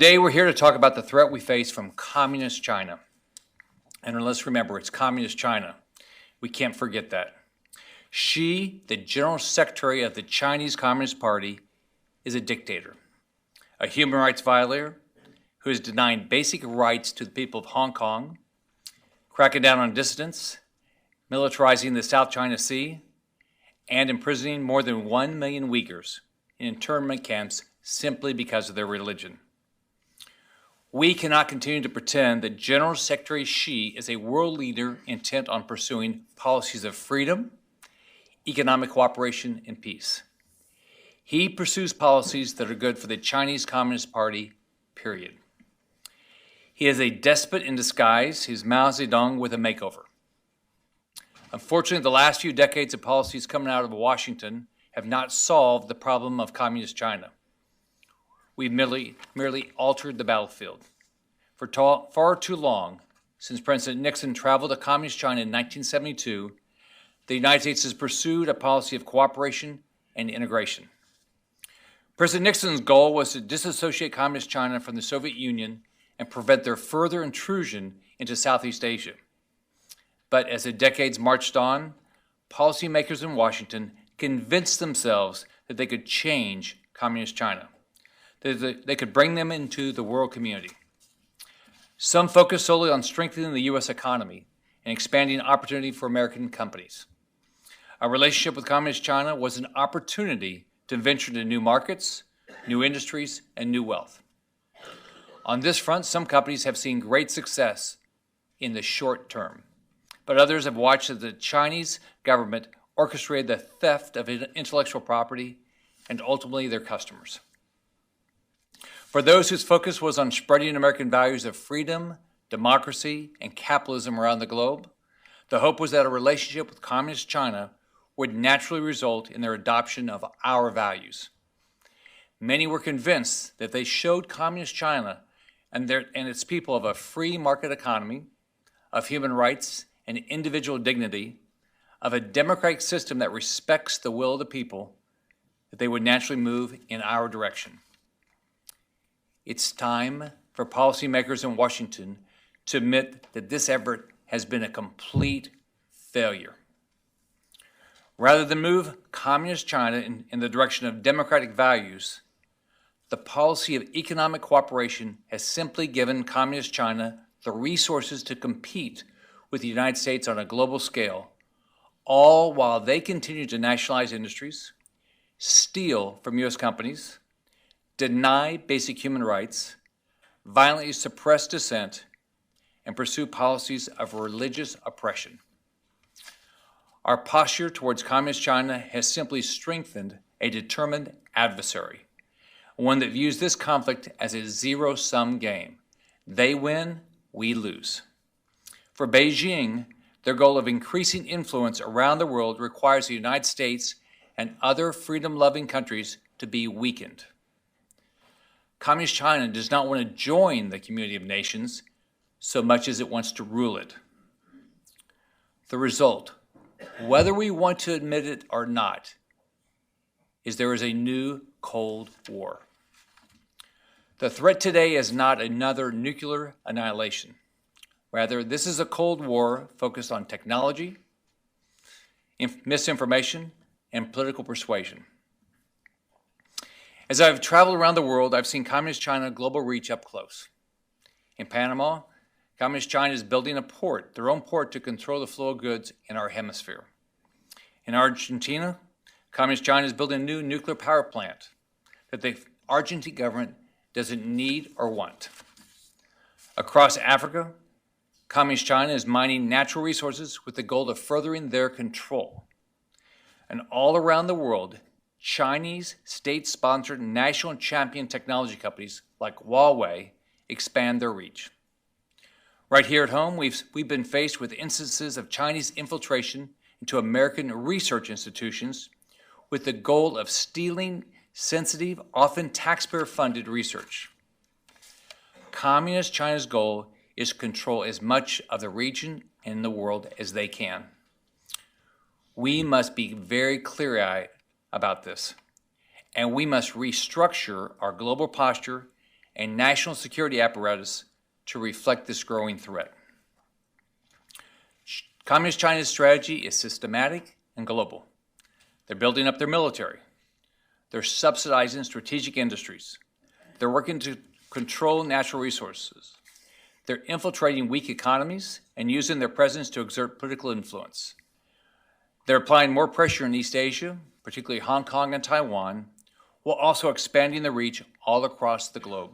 Today we're here to talk about the threat we face from Communist China. And let's remember, it's Communist China. We can't forget that. Xi, the General Secretary of the Chinese Communist Party, is a dictator, a human rights violator who is denying basic rights to the people of Hong Kong, cracking down on dissidents, militarizing the South China Sea, and imprisoning more than 1 million Uyghurs in internment camps simply because of their religion. We cannot continue to pretend that General Secretary Xi is a world leader intent on pursuing policies of freedom, economic cooperation, and peace. He pursues policies that are good for the Chinese Communist Party, period. He is a despot in disguise. He's Mao Zedong with a makeover. Unfortunately, the last few decades of policies coming out of Washington have not solved the problem of Communist China. We've merely altered the battlefield. For far too long, since President Nixon traveled to Communist China in 1972, the United States has pursued a policy of cooperation and integration. President Nixon's goal was to disassociate Communist China from the Soviet Union and prevent their further intrusion into Southeast Asia. But as the decades marched on, policymakers in Washington convinced themselves that they could change Communist China, that they could bring them into the world community. Some focused solely on strengthening the U.S. economy and expanding opportunity for American companies. Our relationship with Communist China was an opportunity to venture into new markets, new industries, and new wealth. On this front, some companies have seen great success in the short term, but others have watched as the Chinese government orchestrated the theft of intellectual property and ultimately their customers. For those whose focus was on spreading American values of freedom, democracy, and capitalism around the globe, the hope was that a relationship with Communist China would naturally result in their adoption of our values. Many were convinced that they showed Communist China and its people of a free market economy, of human rights and individual dignity, of a democratic system that respects the will of the people, that they would naturally move in our direction. It's time for policymakers in Washington to admit that this effort has been a complete failure. Rather than move Communist China in the direction of democratic values, the policy of economic cooperation has simply given Communist China the resources to compete with the United States on a global scale, all while they continue to nationalize industries, steal from U.S. companies, deny basic human rights, violently suppress dissent, and pursue policies of religious oppression. Our posture towards Communist China has simply strengthened a determined adversary, one that views this conflict as a zero-sum game. They win, we lose. For Beijing, their goal of increasing influence around the world requires the United States and other freedom-loving countries to be weakened. Communist China does not want to join the community of nations so much as it wants to rule it. The result, whether we want to admit it or not, is there is a new Cold War. The threat today is not another nuclear annihilation. Rather, this is a Cold War focused on technology, misinformation, and political persuasion. As I've traveled around the world, I've seen Communist China global reach up close. In Panama, Communist China is building a port, their own port, to control the flow of goods in our hemisphere. In Argentina, Communist China is building a new nuclear power plant that the Argentine government doesn't need or want. Across Africa, Communist China is mining natural resources with the goal of furthering their control. And all around the world, Chinese state-sponsored national champion technology companies like Huawei expand their reach. Right here at home, we've been faced with instances of Chinese infiltration into American research institutions with the goal of stealing sensitive, often taxpayer-funded research. Communist China's goal is to control as much of the region and the world as they can. We must be very clear-eyed about this, and we must restructure our global posture and national security apparatus to reflect this growing threat. Communist China's strategy is systematic and global. They're building up their military. They're subsidizing strategic industries. They're working to control natural resources. They're infiltrating weak economies and using their presence to exert political influence. They're applying more pressure in East Asia, particularly Hong Kong and Taiwan, while also expanding their reach all across the globe.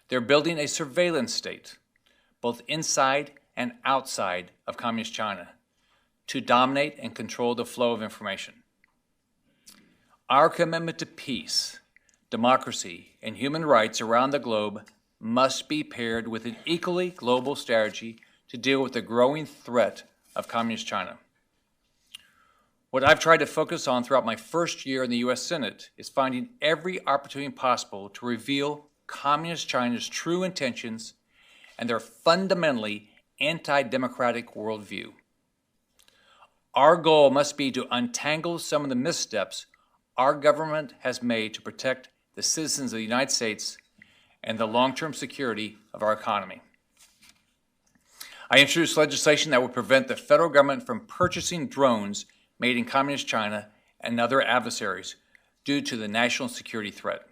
They're building a surveillance state, both inside and outside of Communist China, to dominate and control the flow of information. Our commitment to peace, democracy, and human rights around the globe must be paired with an equally global strategy to deal with the growing threat of Communist China. What I've tried to focus on throughout my first year in the U.S. Senate is finding every opportunity possible to reveal Communist China's true intentions and their fundamentally anti-democratic worldview. Our goal must be to untangle some of the missteps our government has made to protect the citizens of the United States and the long-term security of our economy. I introduced legislation that would prevent the federal government from purchasing drones made in Communist China and other adversaries due to the national security threat.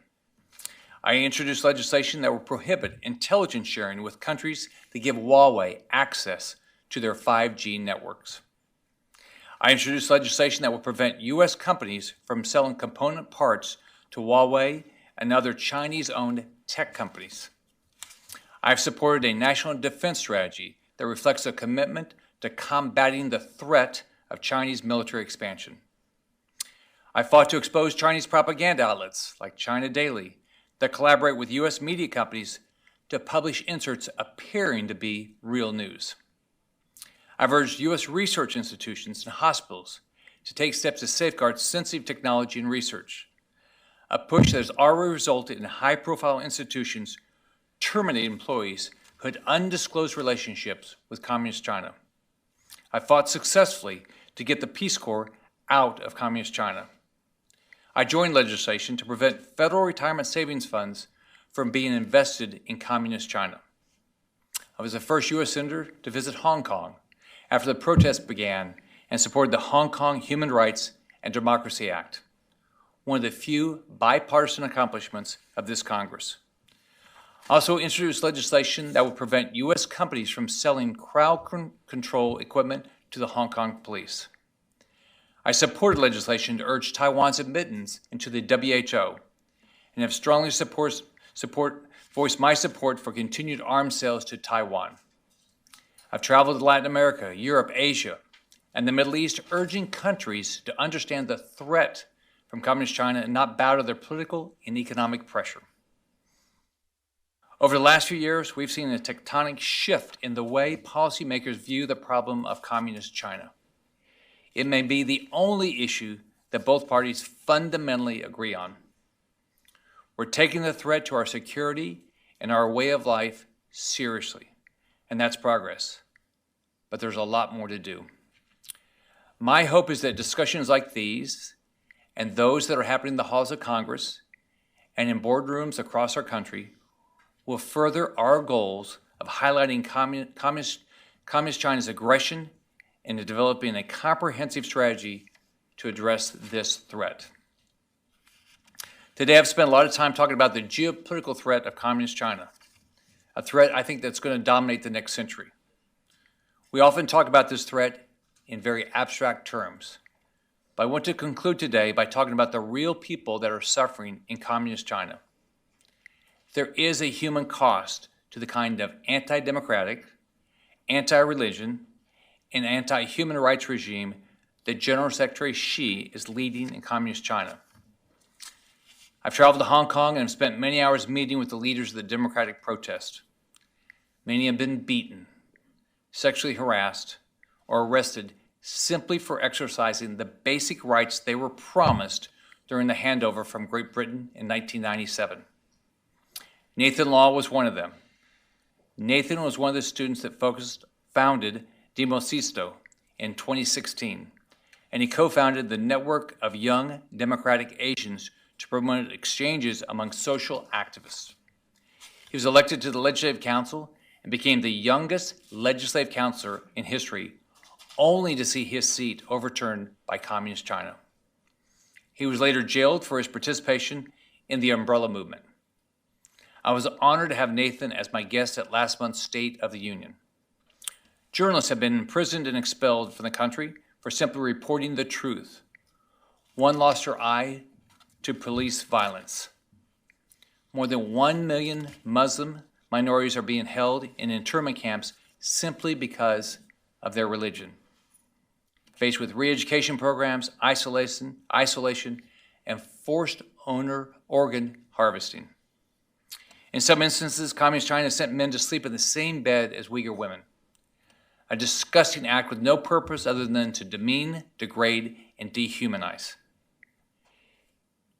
I introduced legislation that would prohibit intelligence sharing with countries that give Huawei access to their 5G networks. I introduced legislation that will prevent U.S. companies from selling component parts to Huawei and other Chinese-owned tech companies. I've supported a national defense strategy that reflects a commitment to combating the threat of Chinese military expansion. I fought to expose Chinese propaganda outlets like China Daily that collaborate with U.S. media companies to publish inserts appearing to be real news. I've urged U.S. research institutions and hospitals to take steps to safeguard sensitive technology and research, a push that has already resulted in high-profile institutions terminating employees who had undisclosed relationships with Communist China. I fought successfully to get the Peace Corps out of Communist China. I joined legislation to prevent federal retirement savings funds from being invested in Communist China. I was the first U.S. senator to visit Hong Kong after the protests began and supported the Hong Kong Human Rights and Democracy Act, one of the few bipartisan accomplishments of this Congress. I also introduced legislation that would prevent U.S. companies from selling crowd control equipment to the Hong Kong police. I supported legislation to urge Taiwan's admittance into the WHO and have strongly voiced my support for continued arms sales to Taiwan. I've traveled to Latin America, Europe, Asia, and the Middle East, urging countries to understand the threat from Communist China and not bow to their political and economic pressure. Over the last few years, we've seen a tectonic shift in the way policymakers view the problem of Communist China. It may be the only issue that both parties fundamentally agree on. We're taking the threat to our security and our way of life seriously, and that's progress. But there's a lot more to do. My hope is that discussions like these and those that are happening in the halls of Congress and in boardrooms across our country will further our goals of highlighting Communist China's aggression and in developing a comprehensive strategy to address this threat. Today, I've spent a lot of time talking about the geopolitical threat of Communist China, a threat I think that's going to dominate the next century. We often talk about this threat in very abstract terms, but I want to conclude today by talking about the real people that are suffering in Communist China. There is a human cost to the kind of anti-democratic, anti-religion, and anti-human rights regime that General Secretary Xi is leading in Communist China. I've traveled to Hong Kong and have spent many hours meeting with the leaders of the democratic protest. Many have been beaten, sexually harassed, or arrested simply for exercising the basic rights they were promised during the handover from Great Britain in 1997. Nathan Law was one of them. Nathan was one of the students that founded Demosisto in 2016, and he co-founded the network of young democratic Asians to promote exchanges among social activists. He was elected to the Legislative Council and became the youngest legislative counselor in history, only to see his seat overturned by Communist China. He was later jailed for his participation in the Umbrella Movement. I was honored to have Nathan as my guest at last month's State of the Union. Journalists have been imprisoned and expelled from the country for simply reporting the truth. One lost her eye to police violence. More than 1 million Muslim minorities are being held in internment camps simply because of their religion. Faced with re-education programs, isolation, and forced organ harvesting. In some instances, Communist China sent men to sleep in the same bed as Uyghur women. A disgusting act with no purpose other than to demean, degrade, and dehumanize.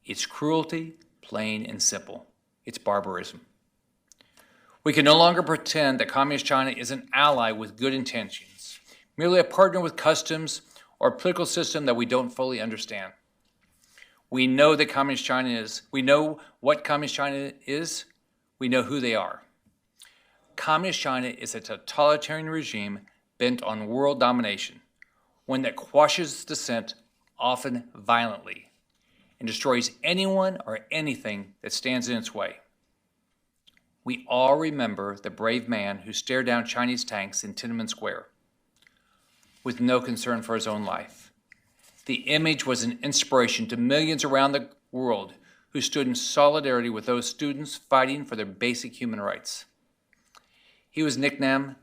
It's cruelty, plain and simple. It's barbarism. We can no longer pretend that Communist China is an ally with good intentions, merely a partner with customs or a political system that we don't fully understand. We know that Communist China is. We know what Communist China is. We know who they are. Communist China is a totalitarian regime bent on world domination, one that quashes dissent, often violently, and destroys anyone or anything that stands in its way. We all remember the brave man who stared down Chinese tanks in Tiananmen Square with no concern for his own life. The image was an inspiration to millions around the world who stood in solidarity with those students fighting for their basic human rights. He was nicknamed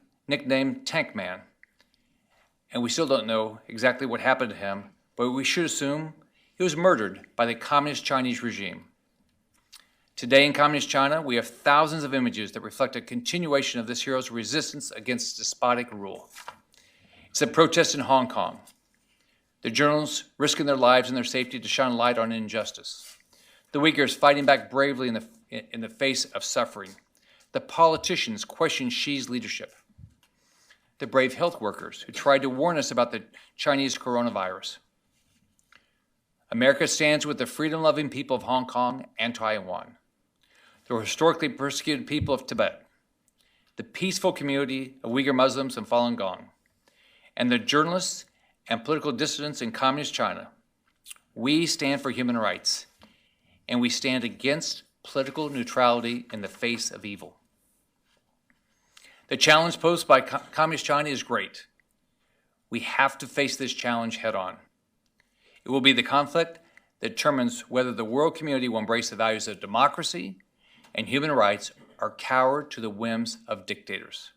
Tank Man, and we still don't know exactly what happened to him, but we should assume he was murdered by the Communist Chinese regime. Today in Communist China, we have thousands of images that reflect a continuation of this hero's resistance against despotic rule. It's a protest in Hong Kong. The journalists risking their lives and their safety to shine light on injustice. The Uyghurs fighting back bravely in the face of suffering. The politicians questioning Xi's leadership. The brave health workers who tried to warn us about the Chinese coronavirus. America stands with the freedom-loving people of Hong Kong and Taiwan, the historically persecuted people of Tibet, the peaceful community of Uyghur Muslims in Falun Gong, and the journalists and political dissidents in Communist China. We stand for human rights, and we stand against political neutrality in the face of evil. The challenge posed by Communist China is great. We have to face this challenge head on. It will be the conflict that determines whether the world community will embrace the values of democracy and human rights or cower to the whims of dictators.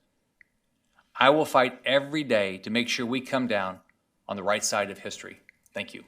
I will fight every day to make sure we come down on the right side of history. Thank you.